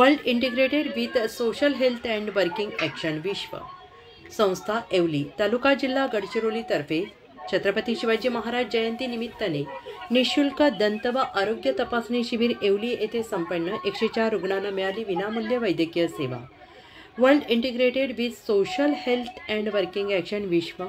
World integrated with social health and working action विश्व संस्था येवली तालुका जिल्हा गडचिरोलीतर्फे छत्रपती शिवाजी महाराज जयंती निमित्ताने निशुल्क दंत व आरोग्य तपासणी शिबिर येवली येथे संपन्न 104 रुग्णांना मिळाली विनामूल्य वैद्यकीय सेवा। World integrated with social health and working action विश्व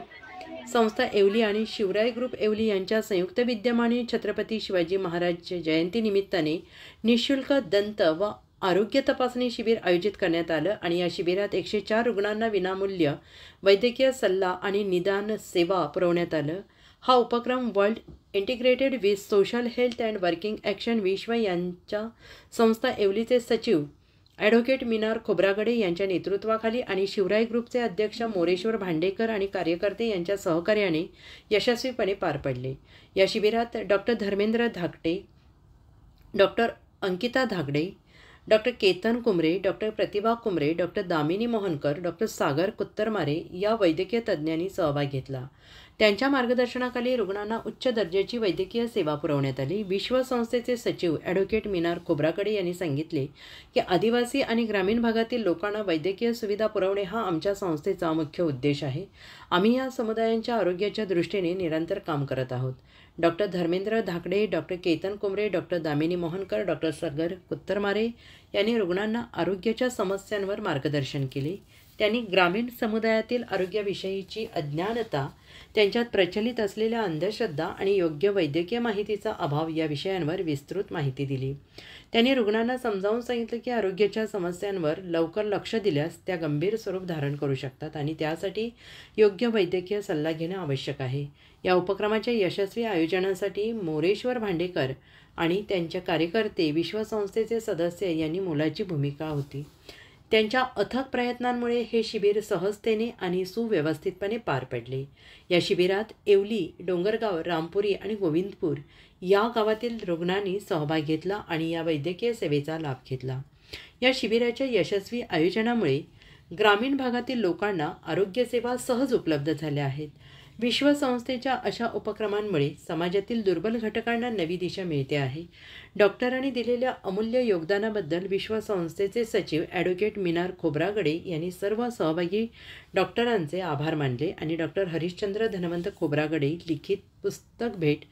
संस्था येवली आणि शिवराय ग्रुप येवली यांच्या संयुक्त विद्यमाने छत्रपती शिवाजी महाराज जयंती निमित्ताने निशुल्क दंत व आरोग्य तपासणी शिबिर आयोजित करण्यात आलं आणि या शिबिरात 104 रुग्णांना विनामूल्य वैद्यकीय सल्ला आणि निदान सेवा पुरवण्यात आलं। हा उपक्रम world integrated with social health and working action विश्व यांच्या संस्था येवलीचे सचिव ॲडव्होकेट मीनार खोब्रागडे यांच्या नेतृत्वाखाली आणि शिवराय ग्रुपचे अध्यक्ष मोरेश्वर भांडेकर आणि कार्यकर्ते यांच्या सहकार्याने यशस्वीपणे पार पडले। या शिबिरात doctor Dharmendra Dhakate, doctor Ankita Dhagade, doctor Ketan Kumre, doctor Pratibha Kumre, doctor Damini Mohankar, doctor Sagar Kuttarmare या वैद्यकीय तज्ज्ञांनी सहभाग घेतला। त्यांच्या मार्गदर्शनाखाली रुग्णांना उच्च दर्जाची वैद्यकीय सेवा पुरवण्यात आली। विश्व संस्थेचे सचिव ॲडव्होकेट मीनार खोब्रागडे यांनी सांगितले की आदिवासी आणि ग्रामीण भागातील लोकांना वैद्यकीय सुविधा पुरवणे हा आमच्या संस्थेचा मुख्य उद्देश आहे। आम्ही या समुदायांच्या आरोग्याच्या दृष्टीने निरंतर काम करत आहोत। Doctor Dharmendra Dhakade, doctor Ketan Kumre, doctor Damini Mohankar, doctor Sagar Kuttarmare यांनी रुग्णांना आरोग्याच्या समस्यांवर मार्गदर्शन केले। त्यांनी ग्रामीण समुदायातील आरोग्याविषयीची अज्ञानता, त्यांच्यात प्रचलित असलेल्या अंधश्रद्धा आणि योग्य वैद्यकीय माहितीचा अभाव या विषयांवर विस्तृत माहिती दिली। त्यांनी रुग्णांना समजावून सांगितले की आरोग्याच्या समस्यांवर लवकर लक्ष दिल्यास त्या गंभीर स्वरूप धारण करू शकतात आणि त्यासाठी योग्य वैद्यकीय सल्ला घेणे आवश्यक आहे। या उपक्रमाच्या यशस्वी आयोजनासाठी मोरेश्वर भांडेकर आणि त्यांचे कार्यकर्ते, विश्व संस्थेचे सदस्य यांनी मोलाची भूमिका होती। त्यांच्या अथक प्रयत्नांमुळे हे शिबिर सहजतेने आणि सुव्यवस्थितपणे पार पडले। या शिबिरात येवली, डोंगरगाव, रामपुरी आणि गोविंदपूर या गावातील रुग्णांनी सहभाग घेतला आणि या वैद्यकीय सेवेचा लाभ घेतला। या शिबिराच्या यशस्वी आयोजनामुळे ग्रामीण भागातील लोकांना आरोग्यसेवा सहज उपलब्ध झाल्या आहेत। विश्व संस्थेच्या अशा उपक्रमांमुळे समाजातील दुर्बल घटकांना नवी दिशा मिळते आहे। डॉक्टरांनी दिलेल्या अमूल्य योगदानाबद्दल विश्व संस्थेचे सचिव ॲडव्होकेट मीनार खोब्रागडे यांनी सर्व सहभागी डॉक्टरांचे आभार मानले आणि डॉक्टर हरिश्चंद्र धनवंत खोब्रागडे लिखित पुस्तक भेट